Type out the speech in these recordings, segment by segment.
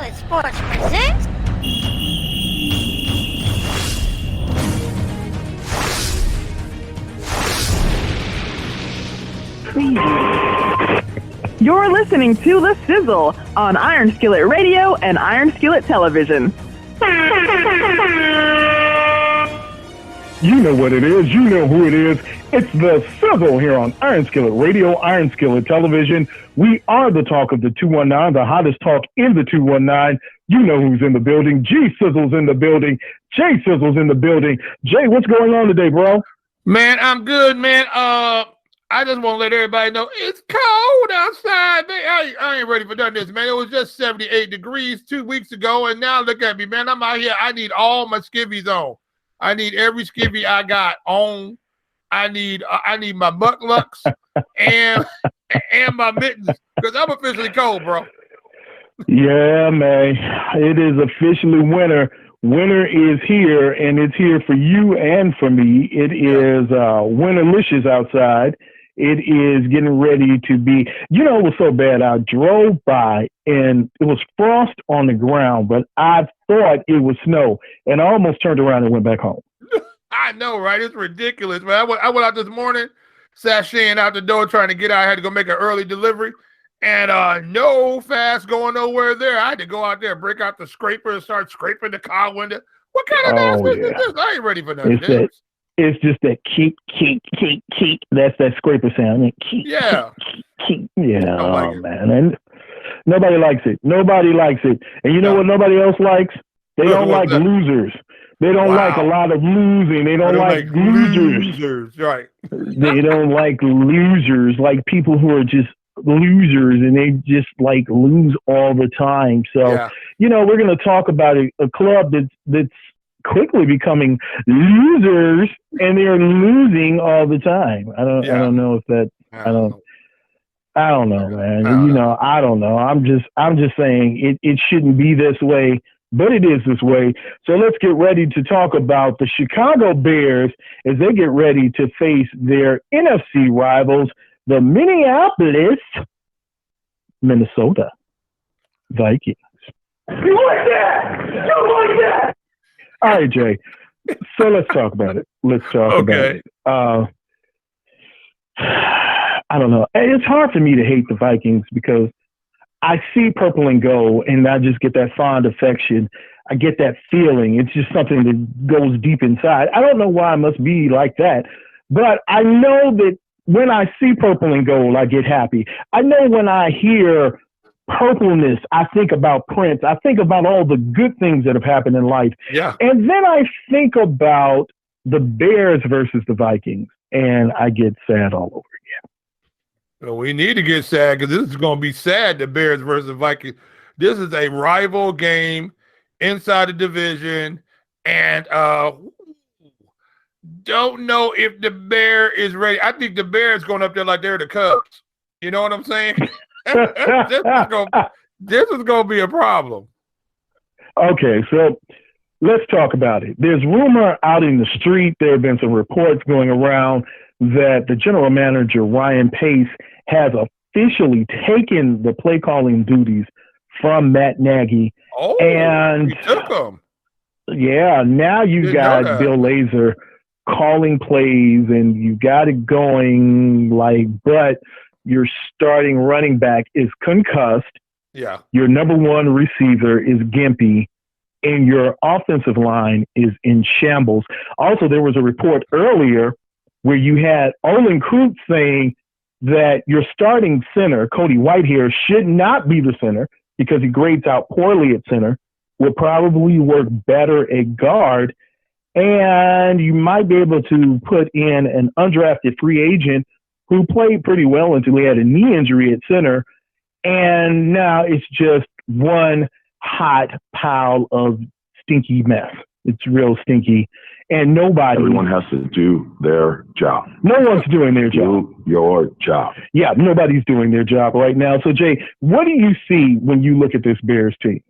SKILLET Sports presents... You're listening to The Sizzle on Iron Skillet Radio and Iron Skillet Television. You know what it is. You know who it is. It's The Sizzle here on Iron Skillet Radio, Iron Skillet Television. We are the talk of the 219, the hottest talk in the 219. You know who's in the building. G Sizzle's in the building. J Sizzle's in the building. Jay, what's going on today, bro? Man, I'm good, man. I just want to let everybody know it's cold outside. Man, I ain't ready for none of this, man. It was just 78 degrees 2 weeks ago, and now look at me, man. I'm out here. I need all my skivvies on. I need every skivvy I got on. I need my mukluks and my mittens because I'm officially cold, bro. Yeah, man. It is officially winter. Winter is here, and it's here for you and for me. It is winterlicious outside. It is getting ready to be, you know, it was so bad. I drove by and it was frost on the ground, but I thought it was snow, and I almost turned around and went back home. I know, right? It's ridiculous, man. I went out this morning, sashaying out the door trying to get out. I had to go make an early delivery, and no fast going nowhere there. I had to go out there, break out the scraper, and start scraping the car window. What kind of nonsense is this? I ain't ready for nothing. It's just that keep. That's that scraper sound. Keep. Yeah. Keep. Yeah. Oh, man. And nobody likes it. Nobody likes it. And you know what nobody else likes? They don't like losers. They don't like a lot of losing. They don't like losers. Right. They don't like losers, like people who are just losers and they just like lose all the time. So, you know, we're going to talk about a club that's quickly becoming losers, and they're losing all the time. I don't know if that. I don't know, man. I don't know. I'm just saying it shouldn't be this way, but it is this way. So let's get ready to talk about the Chicago Bears as they get ready to face their NFC rivals, the Minnesota Vikings. You like that? You like that? All right, Jay. So let's talk about it. Let's talk about it. I don't know. It's hard for me to hate the Vikings because I see purple and gold, and I just get that fond affection. I get that feeling. It's just something that goes deep inside. I don't know why I must be like that, but I know that when I see purple and gold, I get happy. I know when I hear purpleness, I think about Prince. I think about all the good things that have happened in life. Yeah. And then I think about the Bears versus the Vikings, and I get sad all over again. Well, we need to get sad because this is going to be sad, the Bears versus the Vikings. This is a rival game inside the division, and don't know if the Bear is ready. I think the Bear is going up there like they're the Cubs. You know what I'm saying? This is going to be a problem. Okay, so let's talk about it. There's rumor out in the street. There have been some reports going around that the general manager, Ryan Pace, has officially taken the play calling duties from Matt Nagy. Oh, and he took them. Yeah, now you got Bill Lazor calling plays, and you got it going but your starting running back is concussed. Yeah. Your number one receiver is gimpy, and your offensive line is in shambles. Also, there was a report earlier where you had Olin Kreutz saying that your starting center, Cody Whitehair, should not be the center because he grades out poorly at center, will probably work better at guard, and you might be able to put in an undrafted free agent who played pretty well until he had a knee injury at center, and now it's just one hot pile of stinky mess. It's real stinky, and everyone has to do their job. No one's doing their job. Do your job. Yeah, nobody's doing their job right now. So, Jay, what do you see when you look at this Bears team?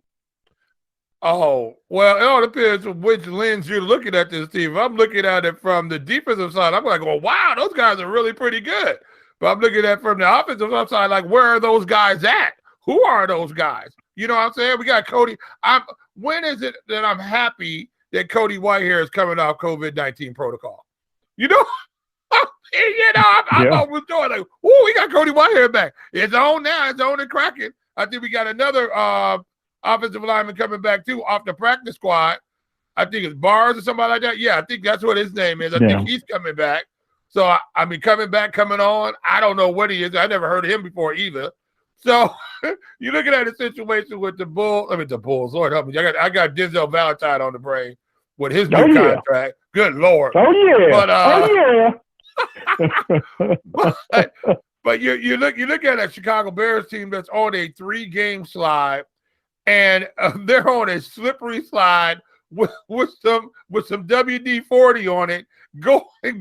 Oh, well, it all depends on which lens you're looking at this team. If I'm looking at it from the defensive side, I'm like, well, wow, those guys are really pretty good. But I'm looking at it from the offensive side, like, where are those guys at? Who are those guys? You know what I'm saying? We got Cody. When is it that I'm happy that Cody Whitehair is coming off COVID-19 protocol? You know, I'm always doing like, oh, we got Cody Whitehair back. It's on now. It's on and cracking. I think we got another offensive lineman coming back too off the practice squad. I think it's Barnes or somebody like that. Yeah, I think that's what his name is. I think he's coming back. So, I mean, coming on. I don't know what he is. I never heard of him before either. So, you're looking at a situation with the Bulls. Lord help me. I got Denzel Valentine on the brain with his new contract. Good Lord. But you look at a Chicago Bears team that's on a 3-game slide, and they're on a slippery slide with some WD-40 on it,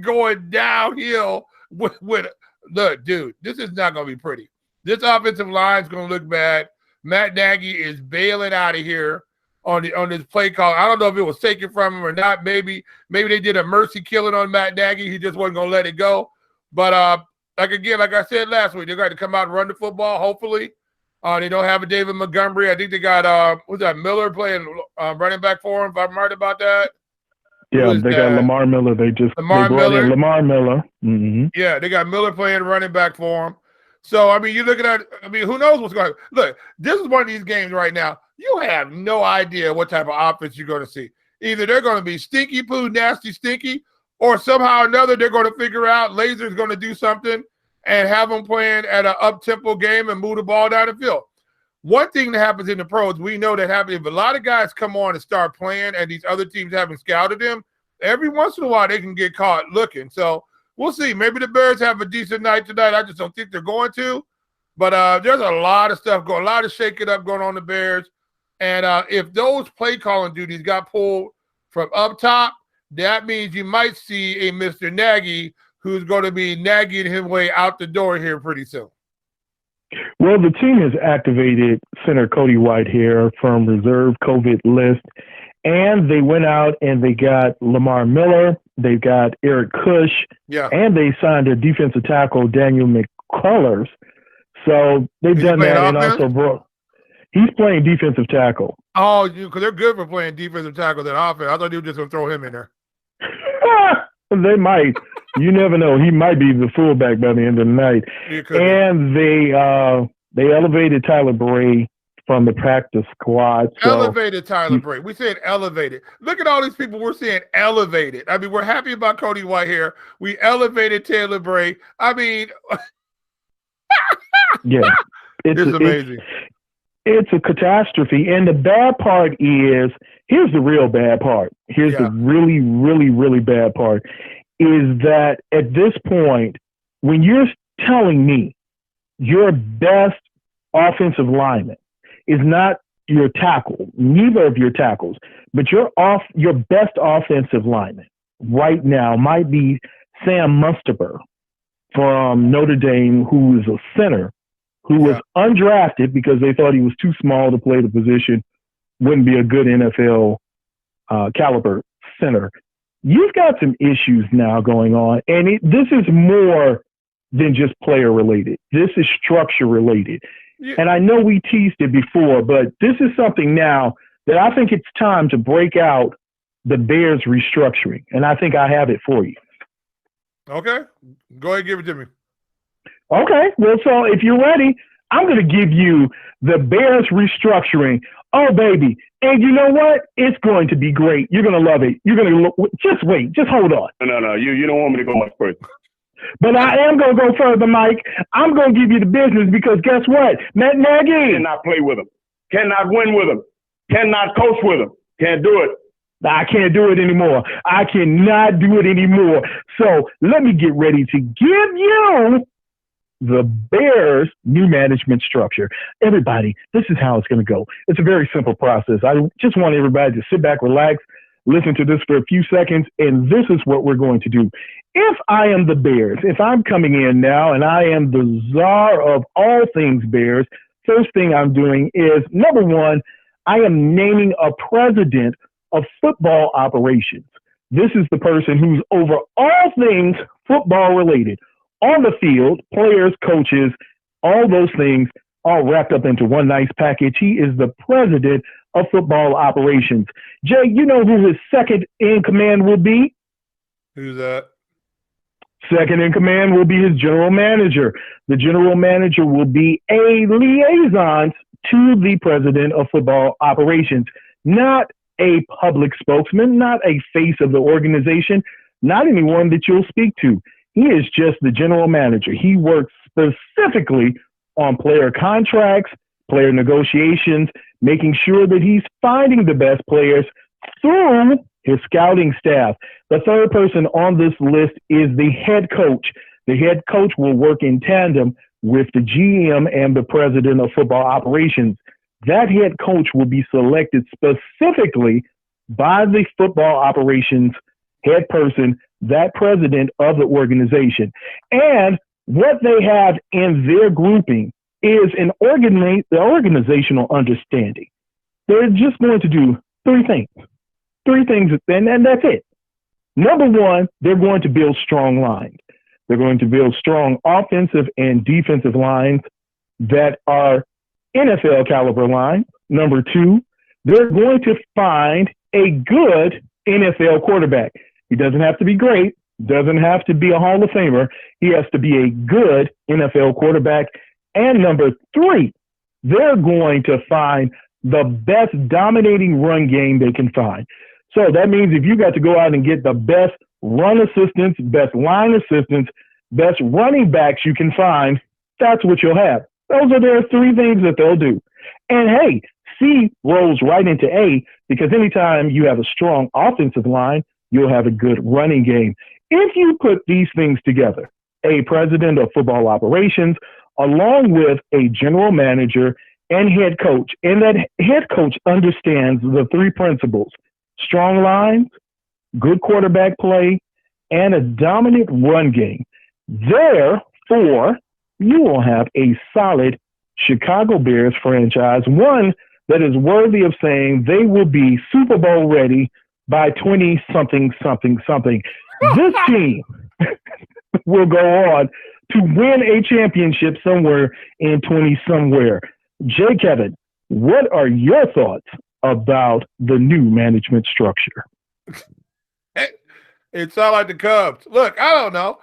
going downhill with look, dude, this is not going to be pretty. This offensive line is going to look bad. Matt Nagy is bailing out of here on this play call. I don't know if it was taken from him or not. Maybe they did a mercy killing on Matt Nagy. He just wasn't going to let it go. But like I said last week, they're going to come out and run the football, hopefully. They don't have a David Montgomery. I think they got Miller playing running back for him, if I'm right about that. Yeah, they got Lamar Miller. They brought in Lamar Miller. Mm-hmm. Yeah, they got Miller playing running back for him. So, I mean, you're looking at – who knows what's going to – look, this is one of these games right now. You have no idea what type of offense you're going to see. Either they're going to be stinky poo, nasty stinky, or somehow or another they're going to figure out Lazer's going to do something and have them playing at an up-tempo game and move the ball down the field. One thing that happens in the pros, we know that happens if a lot of guys come on and start playing and these other teams haven't scouted them, every once in a while they can get caught looking. So, we'll see. Maybe the Bears have a decent night tonight. I just don't think they're going to. But there's a lot of stuff going, a lot of shaking up going on the Bears. And if those play calling duties got pulled from up top, that means you might see a Mr. Nagy who's going to be nagging his way out the door here pretty soon. Well, the team has activated center Cody Whitehair from reserve COVID list, and they went out and they got Lamar Miller. They've got Eric Kush, and they signed a defensive tackle, Daniel McCullers. So they've done that, and also he's playing defensive tackle. Oh, because they're good for playing defensive tackle than offense. I thought they were just going to throw him in there. They might. You never know. He might be the fullback by the end of the night. And they elevated Tyler Bray from the practice squad. So elevated Tyler Bray. We said elevated. Look at all these people we're saying elevated. I mean, we're happy about Cody Whitehair. We elevated Taylor Bray. I mean, yeah, it's amazing. It's a catastrophe. And the bad part is, here's the real bad part. Here's the really, really, really bad part, is that at this point, when you're telling me your best offensive lineman is not your tackle, neither of your tackles, but your best offensive lineman right now might be Sam Mustaber from Notre Dame, who is a center, who was undrafted because they thought he was too small to play the position, wouldn't be a good NFL caliber center. You've got some issues now going on, and this is more than just player related. This is structure related. Yeah. And I know we teased it before, but this is something now that I think it's time to break out the Bears restructuring. And I think I have it for you. Okay. Go ahead and give it to me. Okay. Well, so if you're ready, I'm going to give you the Bears restructuring. Oh, baby. And you know what? It's going to be great. You're going to love it. You're going to just wait. Just hold on. No. You don't want me to go much further. But I am going to go further, Mike. I'm going to give you the business because guess what? Matt Nagy cannot play with him. Cannot win with him. Cannot coach with him. Can't do it. I can't do it anymore. I cannot do it anymore. So let me get ready to give you the Bears' new management structure. Everybody, this is how it's going to go. It's a very simple process. I just want everybody to sit back, relax, listen to this for a few seconds, and this is what we're going to do. If I am the Bears, if I'm coming in now and I am the czar of all things Bears, first thing I'm doing is, number one, I am naming a president of football operations. This is the person who's over all things football related. On the field, players, coaches, all those things. all wrapped up into one nice package. He is the president of football operations. Jay, you know who his second in command will be? Who's that? Second in command will be his general manager. The general manager will be a liaison to the president of football operations, not a public spokesman, not a face of the organization, not anyone that you'll speak to. He is just the general manager. He works specifically on player contracts, player negotiations, making sure that he's finding the best players through his scouting staff. The third person on this list is the head coach. The head coach will work in tandem with the GM and the president of football operations. That head coach will be selected specifically by the football operations head person, that president of the organization. And what they have in their grouping is the organizational understanding. They're just going to do three things, and that's it. Number one, they're going to build strong lines. They're going to build strong offensive and defensive lines that are NFL caliber lines. Number two, they're going to find a good NFL quarterback. He doesn't have to be great, doesn't have to be a Hall of Famer. He has to be a good NFL quarterback. And number three, they're going to find the best dominating run game they can find. So that means if you got to go out and get the best run assistants, best line assistants, best running backs you can find, that's what you'll have. Those are their three things that they'll do. And hey, C rolls right into A, because anytime you have a strong offensive line, you'll have a good running game. If you put these things together, a president of football operations, along with a general manager and head coach, and that head coach understands the three principles: strong lines, good quarterback play, and a dominant run game. Therefore, you will have a solid Chicago Bears franchise, one that is worthy of saying they will be Super Bowl ready by 20-something. This team will go on to win a championship somewhere in 20-somewhere. Jay, Kevin, what are your thoughts about the new management structure? It sounds like the Cubs. Look, I don't know.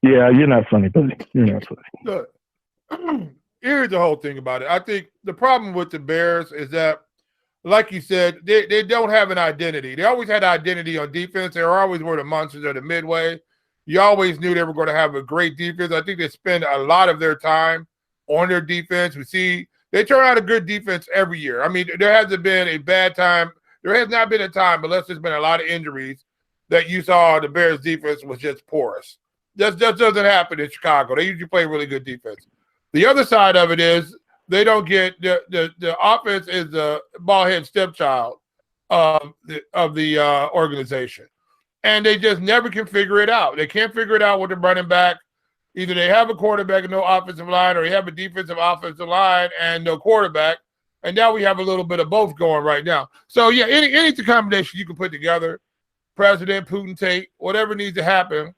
Yeah, you're not funny, buddy. You're not funny. Look, here's the whole thing about it. I think the problem with the Bears is that, like you said, they don't have an identity. They always had identity on defense. They always were the monsters of the midway. You always knew they were going to have a great defense. I think they spend a lot of their time on their defense. We see they turn out a good defense every year. I mean, there hasn't been a bad time. There has not been a time, unless there's been a lot of injuries, that you saw the Bears defense was just porous. That doesn't happen in Chicago. They usually play really good defense. The other side of it is they don't get the offense is the ball-head stepchild of the organization. And they just never can figure it out. They can't figure it out with the running back. Either they have a quarterback and no offensive line, or they have a defensive offensive line and no quarterback. And now we have a little bit of both going right now. So, yeah, any combination you can put together, president, Putin, whatever needs to happen,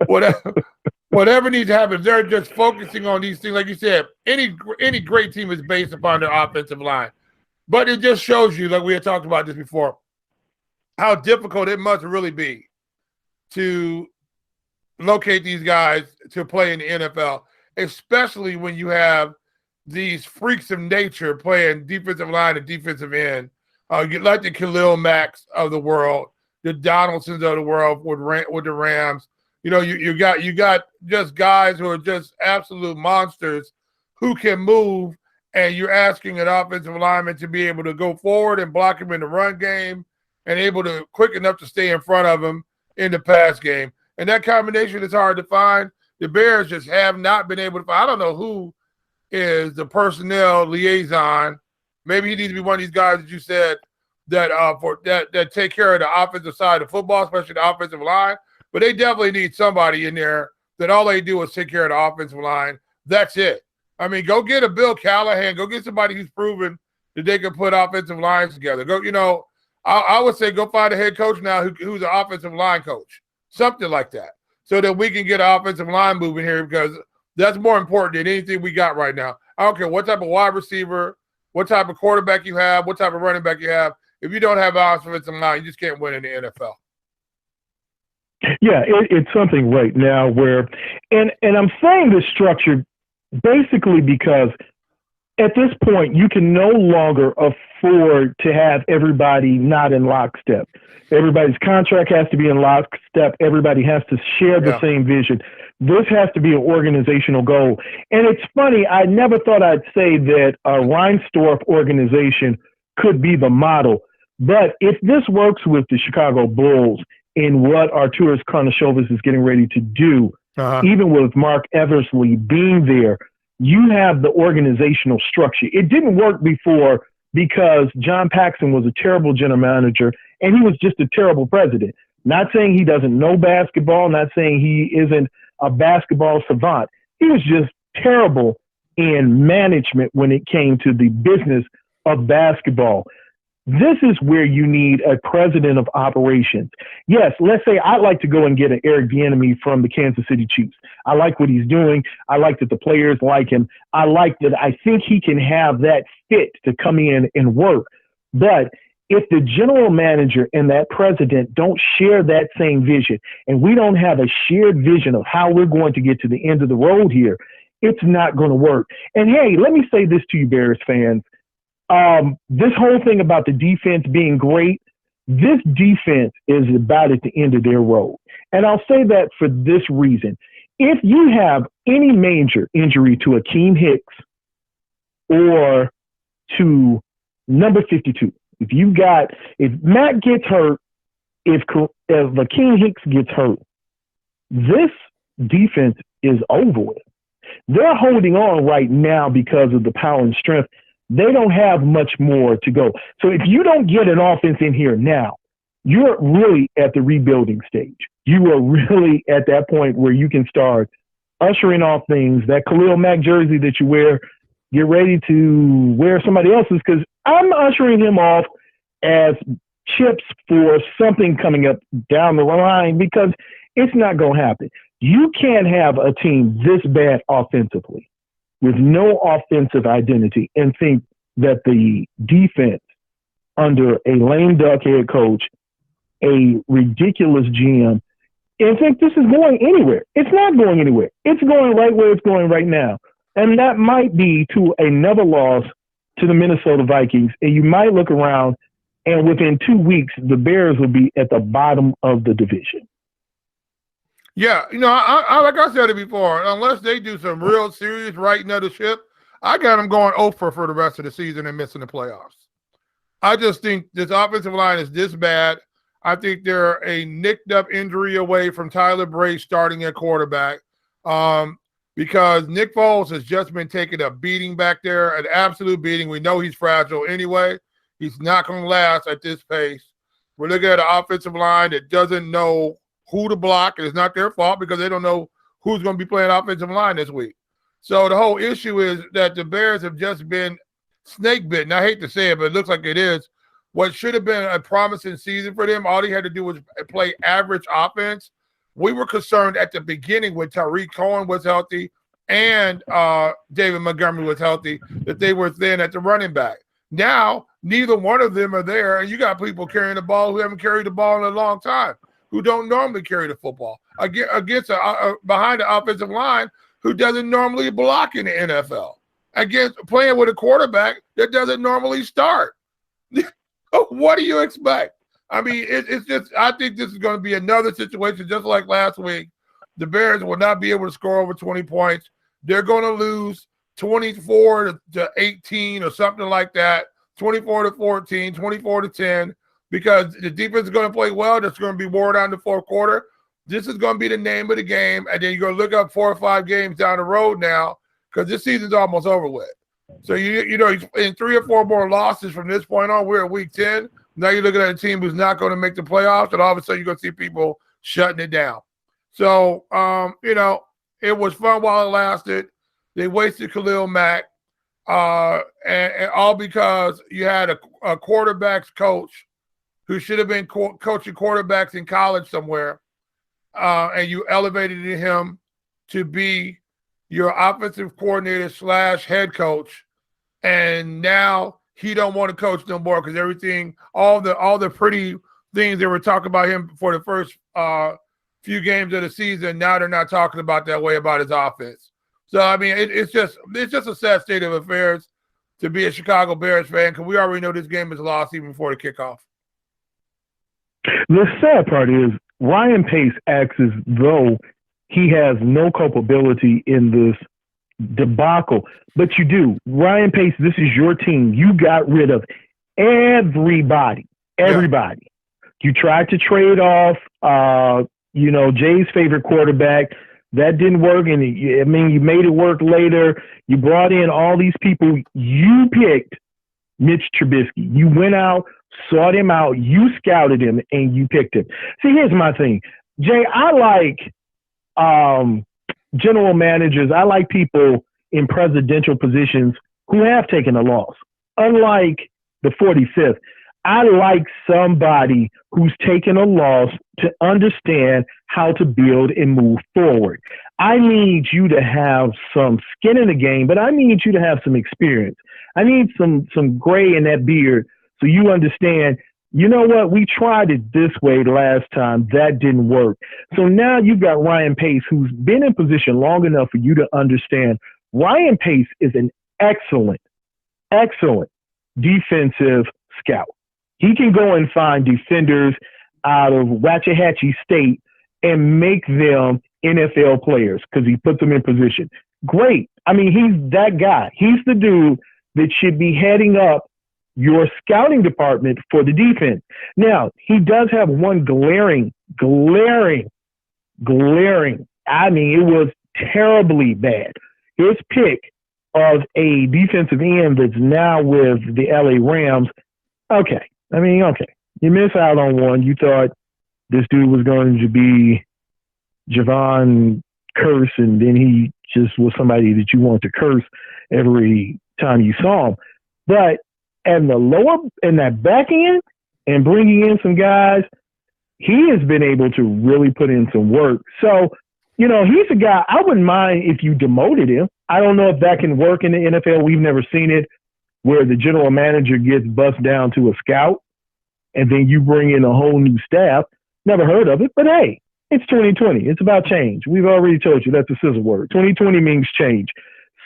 whatever needs to happen, they're just focusing on these things. Like you said, any great team is based upon their offensive line. But it just shows you, like we had talked about this before, how difficult it must really be to locate these guys to play in the NFL, especially when you have these freaks of nature playing defensive line and defensive end, like the Khalil Macks of the world, the Donaldsons of the world with the Rams. You know, you got just guys who are just absolute monsters who can move, and you're asking an offensive lineman to be able to go forward and block him in the run game and able to quick enough to stay in front of him in the pass game. And that combination is hard to find. The Bears just have not been able to find. I don't know who is the personnel liaison. Maybe he needs to be one of these guys that you said that take care of the offensive side of football, especially the offensive line. But they definitely need somebody in there that all they do is take care of the offensive line. That's it. I mean, go get a Bill Callahan. Go get somebody who's proven that they can put offensive lines together. I would say go find a head coach now who's an offensive line coach, something like that. so that we can get an offensive line moving here, because that's more important than anything we got right now. I don't care what type of wide receiver, what type of quarterback you have, what type of running back you have. If you don't have an offensive line, you just can't win in the NFL. Yeah, it's something right now where, and I'm saying this structure basically because at this point you can no longer afford to have everybody not in lockstep. Everybody's contract has to be in lockstep. Everybody has to share the same vision. This has to be an organizational goal. And it's funny, I never thought I'd say that a Reinsdorf organization could be the model. But if this works with the Chicago Bulls in what Arturas Karnisovas is getting ready to do, even with Mark Eversley being there, you have the organizational structure. It didn't work before because John Paxson was a terrible general manager and he was just a terrible president. Not saying he doesn't know basketball, not saying he isn't a basketball savant. He was just terrible in management when it came to the business of basketball. This is where you need a president of operations. Yes, let's say I'd like to go and get an Eric Bieniemy from the Kansas City Chiefs. I like what he's doing. I like that the players like him. I like that I think he can have that fit to come in and work. But if the general manager and that president don't share that same vision, and we don't have a shared vision of how we're going to get to the end of the road here, it's not going to work. And hey, let me say this to you, Bears fans. This whole thing about the defense being great, this defense is about at the end of their road. And I'll say that for this reason. If you have any major injury to Akeem Hicks or to number 52, if Matt gets hurt, if Akeem Hicks gets hurt, this defense is over with. They're holding on right now because of the power and strength. They don't have much more to go. So if you don't get an offense in here now, you're really at the rebuilding stage. You are really at that point where you can start ushering off things. That Khalil Mack jersey that you wear, get ready to wear somebody else's, because I'm ushering him off as chips for something coming up down the line, because it's not going to happen. You can't have a team this bad offensively with no offensive identity and think that the defense under a lame duck head coach, a ridiculous GM, and think this is going anywhere. It's not going anywhere. It's going right where it's going right now. And that might be to another loss to the Minnesota Vikings. And you might look around and within 2 weeks, the Bears will be at the bottom of the division. Yeah, I like I said it before, unless they do some real serious righting of the ship, I got them going over for the rest of the season and missing the playoffs. I just think this offensive line is this bad. I think they're a nicked up injury away from Tyler Bray starting at quarterback, because Nick Foles has just been taking a beating back there, an absolute beating. We know he's fragile anyway. He's not going to last at this pace. We're looking at an offensive line that doesn't know who to block, and it's not their fault because they don't know who's going to be playing offensive line this week. So the whole issue is that the Bears have just been snake bitten. I hate to say it, but it looks like it is. What should have been a promising season for them, all he had to do was play average offense. We were concerned at the beginning when Tariq Cohen was healthy and David Montgomery was healthy that they were thin at the running back. Now, neither one of them are there, and you got people carrying the ball who haven't carried the ball in a long time, who don't normally carry the football against behind the offensive line who doesn't normally block in the NFL, against playing with a quarterback that doesn't normally start. What do you expect? I mean, it's just, I think this is going to be another situation just like last week. The Bears will not be able to score over 20 points. They're going to lose 24 to 18 or something like that, 24 to 14, 24 to 10. Because the defense is going to play well. That's going to be worn out in the fourth quarter. This is going to be the name of the game. And then you're going to look up 4 or 5 games down the road now, because this season's almost over with. So, you know, in 3 or 4 more losses from this point on, we're at week 10. Now you're looking at a team who's not going to make the playoffs, and all of a sudden you're going to see people shutting it down. So, you know, it was fun while it lasted. They wasted Khalil Mack, and all because you had a quarterback's coach who should have been coaching quarterbacks in college somewhere, and you elevated him to be your offensive coordinator / head coach, and now he don't want to coach no more because everything, all the pretty things they were talking about him for the first few games of the season, now they're not talking about that way about his offense. So I mean, it's just a sad state of affairs to be a Chicago Bears fan, because we already know this game is lost even before the kickoff. The sad part is Ryan Pace acts as though he has no culpability in this debacle, but you do. Ryan Pace, this is your team. You got rid of everybody. Yeah. You tried to trade off, Jay's favorite quarterback. That didn't work, and you made it work later. You brought in all these people. You picked Mitch Trubisky. You went out, sought him out, you scouted him, and you picked him. See, here's my thing. Jay, I like general managers. I like people in presidential positions who have taken a loss. Unlike the 45th, I like somebody who's taken a loss to understand how to build and move forward. I need you to have some skin in the game, but I need you to have some experience. I need some gray in that beard so you understand, you know what, we tried it this way last time. That didn't work. So now you've got Ryan Pace, who's been in position long enough for you to understand Ryan Pace is an excellent defensive scout. He can go and find defenders out of Waxahachie State and make them NFL players because he puts them in position. Great. I mean, he's that guy. He's the dude that should be heading up your scouting department for the defense. Now, he does have one glaring. I mean, it was terribly bad. His pick of a defensive end that's now with the LA Rams. Okay. You miss out on one. You thought this dude was going to be Javon Curse, and then he just was somebody that you want to curse every time you saw him. But in that back end and bringing in some guys, he has been able to really put in some work. So, he's a guy, I wouldn't mind if you demoted him. I don't know if that can work in the NFL. We've never seen it where the general manager gets bussed down to a scout and then you bring in a whole new staff. Never heard of it, but hey, it's 2020. It's about change. We've already told you that's a sizzle word. 2020 means change.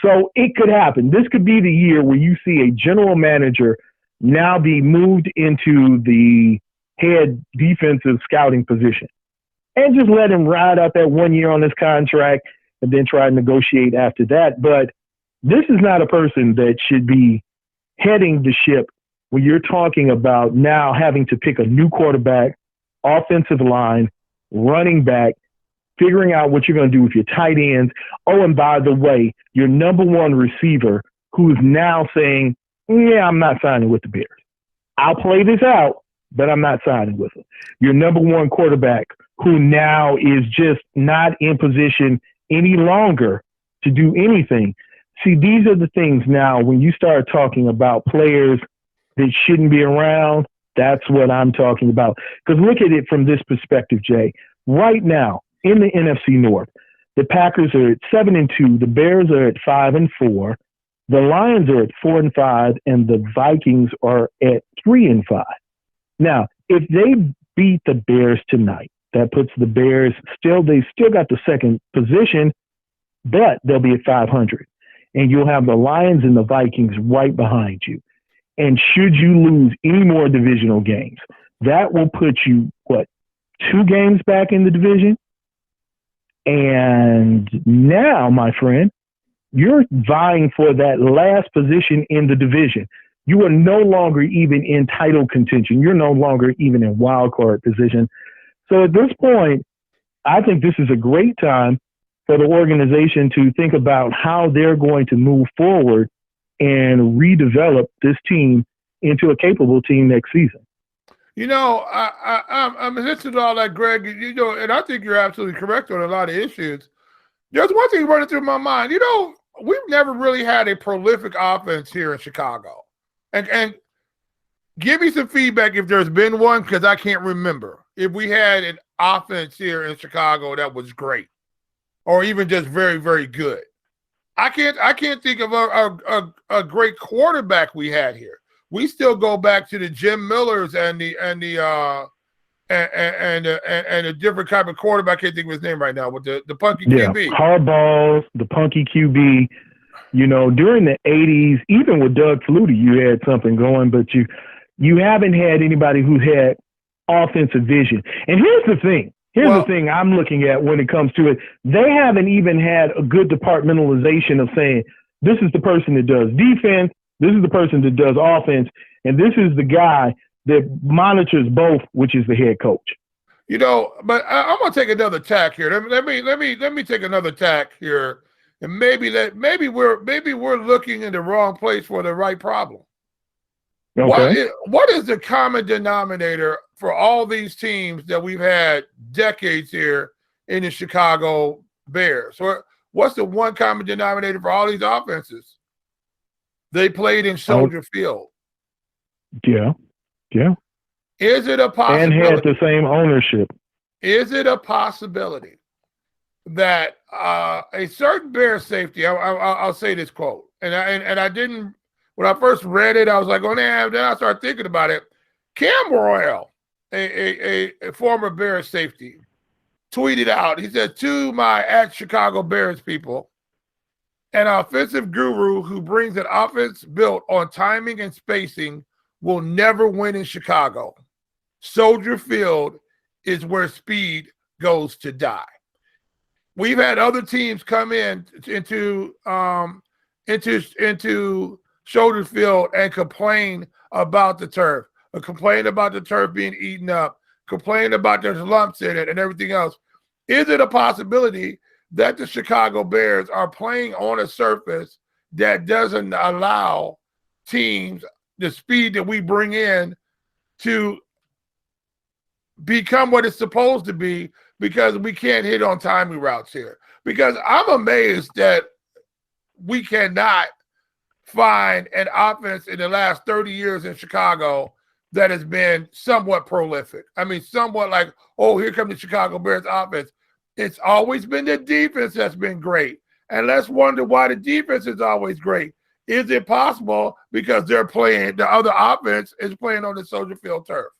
So it could happen. This could be the year where you see a general manager now be moved into the head defensive scouting position and just let him ride out that 1 year on his contract and then try to negotiate after that. But this is not a person that should be heading the ship when you're talking about now having to pick a new quarterback, offensive line, running back, figuring out what you're going to do with your tight ends. Oh, and by the way, your number one receiver who's now saying, yeah, I'm not signing with the Bears. I'll play this out, but I'm not signing with them. Your number one quarterback who now is just not in position any longer to do anything. See, these are the things now when you start talking about players that shouldn't be around, that's what I'm talking about. Because look at it from this perspective, Jay. Right now, in the NFC North, the Packers are at 7-2, the Bears are at 5-4, the Lions are at 4-5, and the Vikings are at 3-5. Now, if they beat the Bears tonight, that puts the Bears they still got the second position, but they'll be at 500. And you'll have the Lions and the Vikings right behind you. And should you lose any more divisional games, that will put you, 2 games back in the division? And now, my friend, you're vying for that last position in the division. You are no longer even in title contention. You're no longer even in wild card position. So at this point, I think this is a great time for the organization to think about how they're going to move forward and redevelop this team into a capable team next season. I'm listening to all that, Greg, and I think you're absolutely correct on a lot of issues. There's one thing running through my mind. We've never really had a prolific offense here in Chicago. And give me some feedback if there's been one, because I can't remember. if we had an offense here in Chicago that was great, or even just very, very good. I can't think of a great quarterback we had here. We still go back to the Jim Millers and a different type of quarterback. I can't think of his name right now, with the punky QB. Hardballs, the punky QB. You know, during the 80s, even with Doug Flutie, you had something going, but you haven't had anybody who had offensive vision. And here's the thing. The thing I'm looking at when it comes to it. They haven't even had a good departmentalization of saying, this is the person that does defense, this is the person that does offense, and this is the guy that monitors both, which is the head coach. You know, but I'm gonna take another tack here. Let me take another tack here, and maybe we're looking in the wrong place for the right problem. Okay. What is the common denominator for all these teams that we've had decades here in the Chicago Bears? What's the one common denominator for all these offenses? They played in Soldier Field. Yeah. Is it a possibility? And had the same ownership. Is it a possibility that a certain Bears safety? I'll say this quote, and I didn't. When I first read it, I was like, oh, damn. Then I started thinking about it. Cam Royal, a former Bears safety, tweeted out, he said, to my at Chicago Bears people, an offensive guru who brings an offense built on timing and spacing will never win in Chicago. Soldier Field is where speed goes to die. We've had other teams come into Soldier Field and complain about the turf, complain about the turf being eaten up, complain about there's lumps in it and everything else. Is it a possibility that the Chicago Bears are playing on a surface that doesn't allow teams the speed that we bring in to become what it's supposed to be, because we can't hit on timing routes here? Because I'm amazed that we cannot find an offense in the last 30 years in Chicago that has been somewhat prolific. I mean, somewhat like, oh, here comes the Chicago Bears offense. It's always been the defense that's been great. And let's wonder why the defense is always great. Is it possible because the other offense is playing on the Soldier Field turf?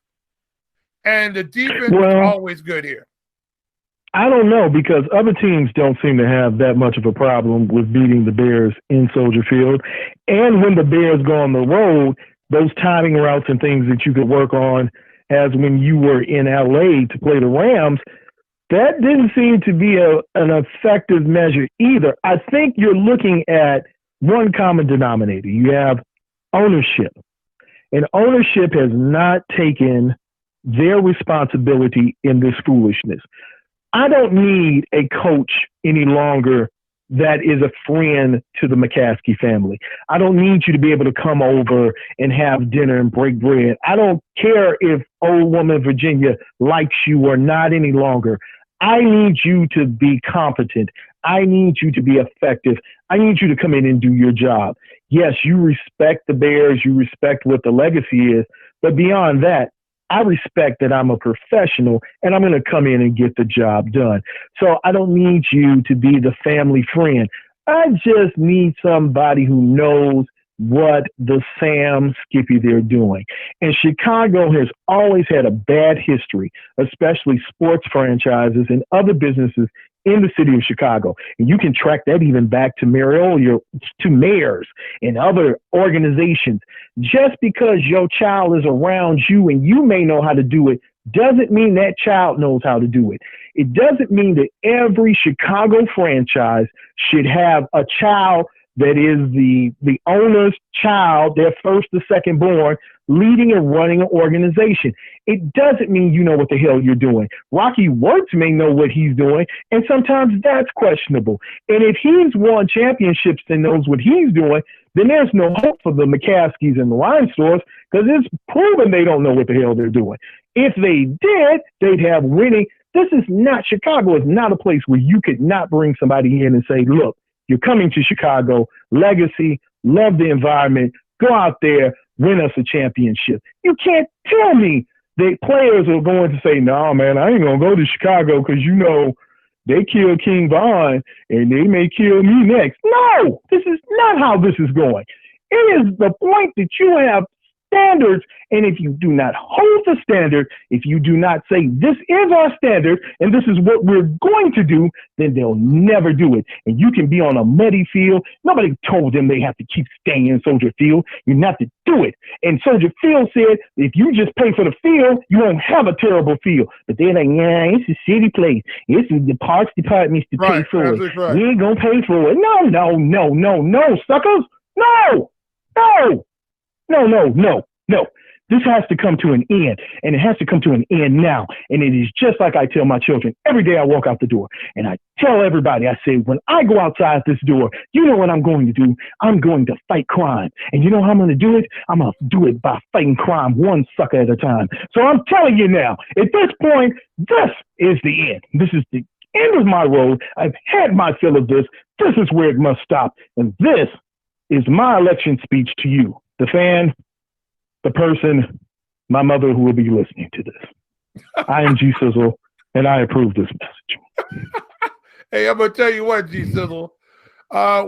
And the defense is always good here. I don't know, because other teams don't seem to have that much of a problem with beating the Bears in Soldier Field. And when the Bears go on the road, those timing routes and things that you could work on, as when you were in LA to play the Rams, that didn't seem to be an effective measure either. I think you're looking at one common denominator. You have ownership. And ownership has not taken their responsibility in this foolishness. I don't need a coach any longer that is a friend to the McCaskey family. I don't need you to be able to come over and have dinner and break bread. I don't care if old woman Virginia likes you or not any longer. I need you to be competent. I need you to be effective. I need you to come in and do your job. Yes, you respect the Bears. You respect what the legacy is. But beyond that, I respect that I'm a professional and I'm going to come in and get the job done. So I don't need you to be the family friend. I just need somebody who knows what the Sam Skippy they're doing. And Chicago has always had a bad history, especially sports franchises and other businesses in the city of Chicago. And you can track that even back to mayors and other organizations. Just because your child is around you and you may know how to do it doesn't mean that child knows how to do it. It doesn't mean that every Chicago franchise should have a child that is the owner's child, their first or second born, leading and running an organization. It doesn't mean you know what the hell you're doing. Rocky Wirtz may know what he's doing, and sometimes that's questionable. And if he's won championships and knows what he's doing, then there's no hope for the McCaskies and the Reinsdorfs, because it's proven they don't know what the hell they're doing. If they did, they'd have winning. This is not, Chicago is not a place where you could not bring somebody in and say, look, you're coming to Chicago, legacy, love the environment, go out there, win us a championship. You can't tell me the players are going to say, no, man, I ain't going to go to Chicago because, they killed King Von and they may kill me next. No, this is not how this is going. It is the point that you have standards, and if you do not hold the standard, if you do not say this is our standard and this is what we're going to do, then they'll never do it. And you can be on a muddy field. Nobody told them they have to keep staying in Soldier Field. You have to do it. And Soldier Field said, if you just pay for the field, you won't have a terrible field. But they're like, yeah, it's a city place. It's the parks department to pay for it. Right. We ain't gonna pay for it. No, suckers. No. This has to come to an end, and it has to come to an end now. And it is just like I tell my children every day I walk out the door. And I tell everybody, I say, when I go outside this door, you know what I'm going to do? I'm going to fight crime. And you know how I'm going to do it? I'm going to do it by fighting crime one sucker at a time. So I'm telling you now, at this point, this is the end. This is the end of my road. I've had my fill of this. This is where it must stop. And this is my election speech to you, the fan, the person, my mother who will be listening to this. I am G Sizzle, and I approve this message. Hey, I'm going to tell you what, G Sizzle.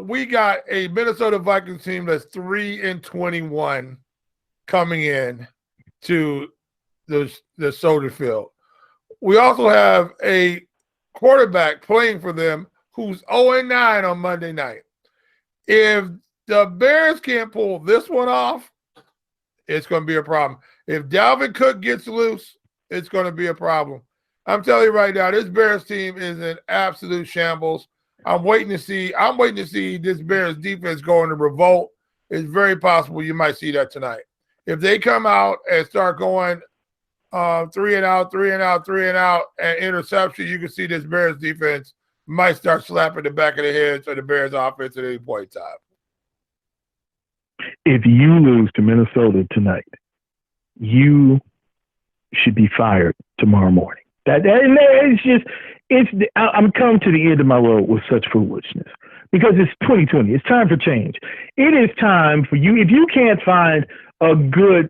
We got a Minnesota Vikings team that's 3-21 coming in to the Soldier Field. We also have a quarterback playing for them who's 0-9 on Monday night. If the Bears can't pull this one off, it's going to be a problem. If Dalvin Cook gets loose, it's going to be a problem. I'm telling you right now, this Bears team is in absolute shambles. I'm waiting to see this Bears defense go into revolt. It's very possible you might see that tonight. If they come out and start going 3 and out, and interception, you can see this Bears defense might start slapping the back of the heads of the Bears offense at any point in time. If you lose to Minnesota tonight, you should be fired tomorrow morning. I'm coming to the end of my road with such foolishness because it's 2020. It's time for change. It is time for you. If you can't find a good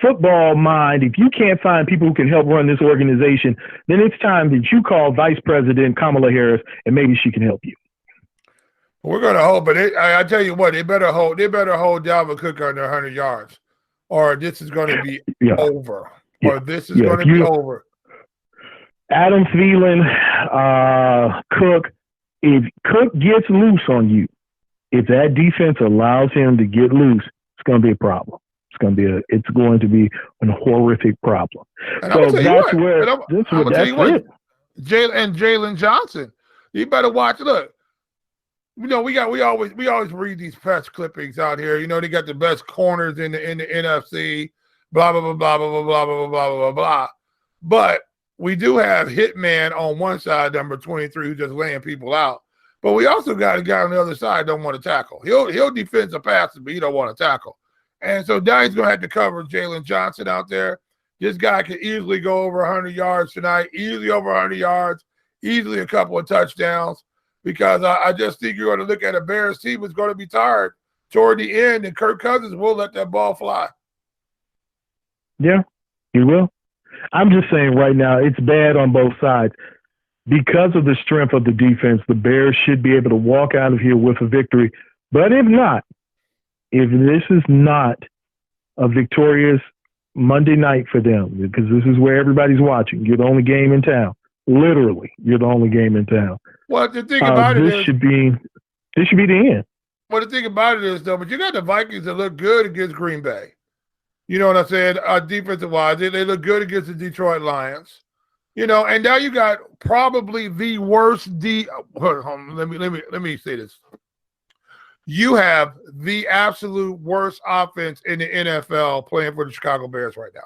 football mind, if you can't find people who can help run this organization, then it's time that you call Vice President Kamala Harris and maybe she can help you. We're going to hold, but I tell you what, they better hold Dalvin Cook under 100 yards, or this is going to be over. Or this is going to be over. Adam Thielen, Cook, if Cook gets loose on you, if that defense allows him to get loose, it's going to be a problem. It's going to be a horrific problem. And so that's I'm where it. Jalen Johnson, you better watch. Look. We always read these press clippings out here. They got the best corners in the NFC, blah blah blah blah blah blah blah blah blah blah. But we do have Hitman on one side, number 23, who's just laying people out. But we also got a guy on the other side don't want to tackle. He'll defend the passes, but he don't want to tackle. And so now he's going to have to cover Jalen Johnson out there. This guy can easily go over 100 yards tonight, easily over 100 yards, easily a couple of touchdowns. Because I just think you're going to look at a Bears team that's going to be tired toward the end, and Kirk Cousins will let that ball fly. Yeah, he will. I'm just saying right now, it's bad on both sides. Because of the strength of the defense, the Bears should be able to walk out of here with a victory. But if this is not a victorious Monday night for them, because this is where everybody's watching, you're the only game in town. Literally, you're the only game in town. Well, the thing about this should be the end. Well, the thing about it is, though, but you got the Vikings that look good against Green Bay. You know what I'm saying? Defensive-wise, they look good against the Detroit Lions. And now you got probably the worst let me say this. You have the absolute worst offense in the NFL playing for the Chicago Bears right now.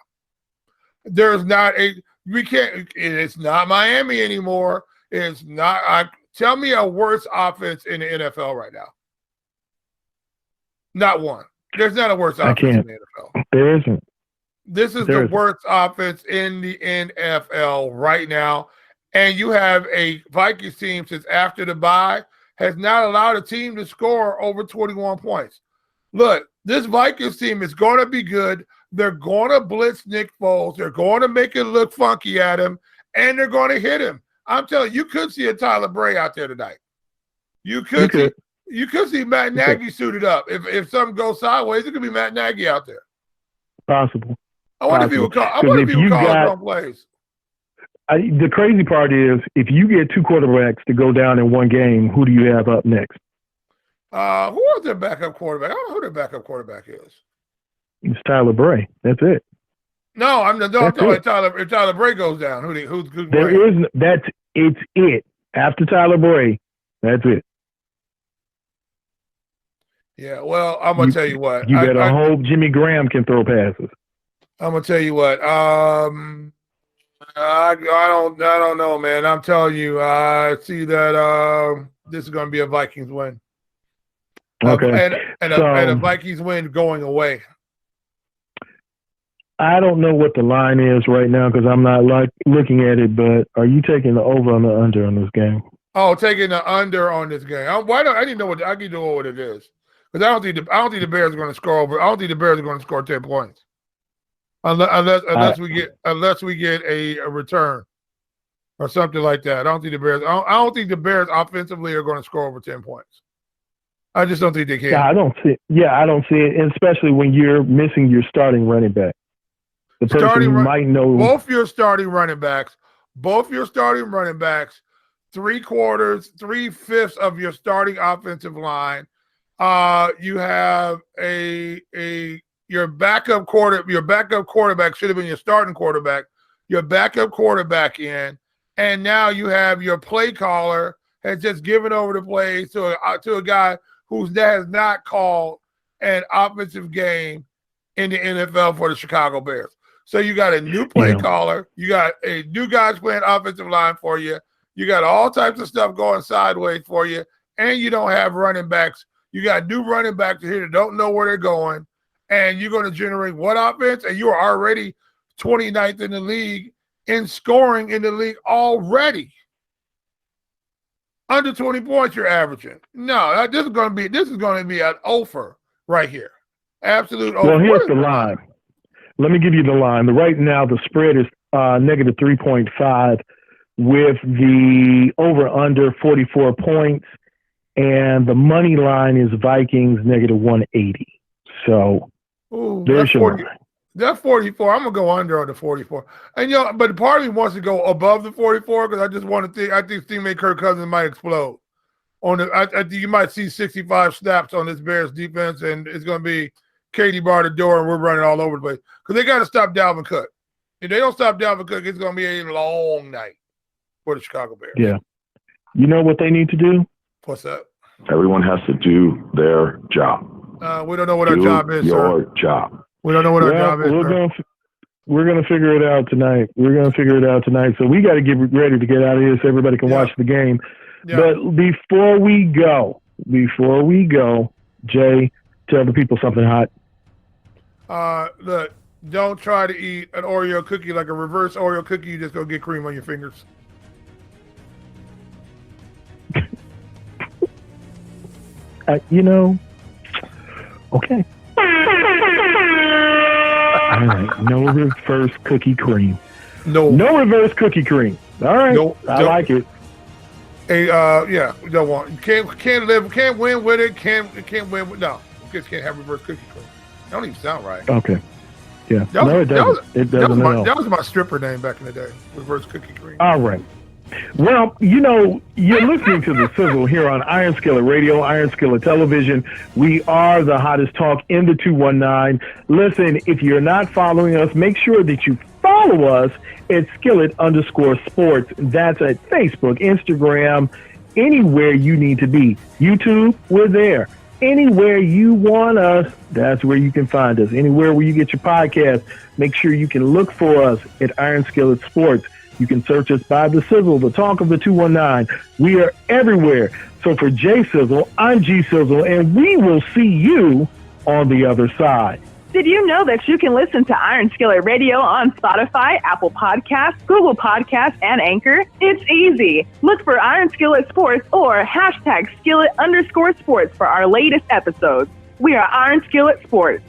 There's not it's not Miami anymore. It's not. Tell me a worse offense in the NFL right now. Not one. There's not a worse offense in the NFL. There isn't. This is the worst offense in the NFL right now. And you have a Vikings team since after the bye has not allowed a team to score over 21 points. Look, this Vikings team is going to be good. They're going to blitz Nick Foles. They're going to make it look funky at him, and they're going to hit him. I'm telling you, you could see a Tyler Bray out there tonight. You could see Matt Nagy suited up. If something goes sideways, it could be Matt Nagy out there. Possible. I wonder if he would call. I wonder if he would call his own plays. The crazy part is, if you get two quarterbacks to go down in one game, who do you have up next? Who is their backup quarterback? I don't know who their backup quarterback is. It's Tyler Bray. That's it. No, I'm talking if Tyler Bray goes down. Who's there is it's it. After Tyler Bray, that's it. Yeah, well, I'm gonna tell you what. You better hope Jimmy Graham can throw passes. I'm gonna tell you what. I don't know, man. I'm telling you, I see that this is gonna be a Vikings win. Okay, and a Vikings win going away. I don't know what the line is right now because I'm not looking at it. But are you taking the over on the under on this game? Oh, taking the under on this game. I didn't know what I can know what it is because I don't think the Bears are going to score over. I don't think the Bears are going to score 10 points unless we get a return or something like that. I don't think the Bears. I don't think the Bears offensively are going to score over 10 points. I just don't think they can. Yeah, I don't see it, and especially when you're missing your starting running back. The person who might know both your starting running backs, 3/4, 3/5 of your starting offensive line. You have your backup quarterback should have been your starting quarterback. Your backup quarterback in, and now you have your play caller has just given over the plays to a guy who has not called an offensive game in the NFL for the Chicago Bears. So you got a new play caller. You got a new guys playing offensive line for you. You got all types of stuff going sideways for you, and you don't have running backs. You got new running backs here that don't know where they're going, and you're going to generate what offense? And you are already 29th in the league in scoring in the league already. Under 20 points you're averaging. No, this is going to be an offer right here. Absolute offer. Well, here's the line. Let me give you the line. Right now, the spread is negative 3.5 with the over-under 44 points, and the money line is Vikings negative 180. So there's your line. That 44, I'm going to go under on the 44. And, but part of me wants to go above the 44 because I just want to think, I think teammate Kirk Cousins might explode. I think you might see 65 snaps on this Bears defense, and it's going to be Katie bar the door, and we're running all over the place. Because they got to stop Dalvin Cook. If they don't stop Dalvin Cook, it's going to be a long night for the Chicago Bears. Yeah. You know what they need to do? What's that? Everyone has to do their job. We don't know what our job is, your sir. job. We don't know what our job is, We're going to figure it out tonight. So we got to get ready to get out of here so everybody can watch the game. Yeah. But before we go, Jay, tell the people something hot. Look, don't try to eat an Oreo cookie like a reverse Oreo cookie. You just go get cream on your fingers. Okay. All right. No reverse cookie cream. No reverse cookie cream. All right. I like it. Hey, we don't want. Can't win with it. Can't win with. No, kids can't have reverse cookie cream. That don't even sound right. Okay. Yeah. It doesn't. That was my stripper name back in the day. Reverse cookie cream. All right. Well, you're listening to The Sizzle here on Iron Skillet Radio, Iron Skillet Television. We are the hottest talk in the 219. Listen, if you're not following us, make sure that you follow us at Skillet_sports. That's at Facebook, Instagram, anywhere you need to be. YouTube, we're there. Anywhere you want us, that's where you can find us. Anywhere where you get your podcast, make sure you can look for us at Iron Skillet Sports. You can search us by The Sizzle, the talk of the 219. We are everywhere. So for J Sizzle, I'm G Sizzle, and we will see you on the other side. Did you know that you can listen to Iron Skillet Radio on Spotify, Apple Podcasts, Google Podcasts, and Anchor? It's easy. Look for Iron Skillet Sports or #Skillet_sports for our latest episodes. We are Iron Skillet Sports.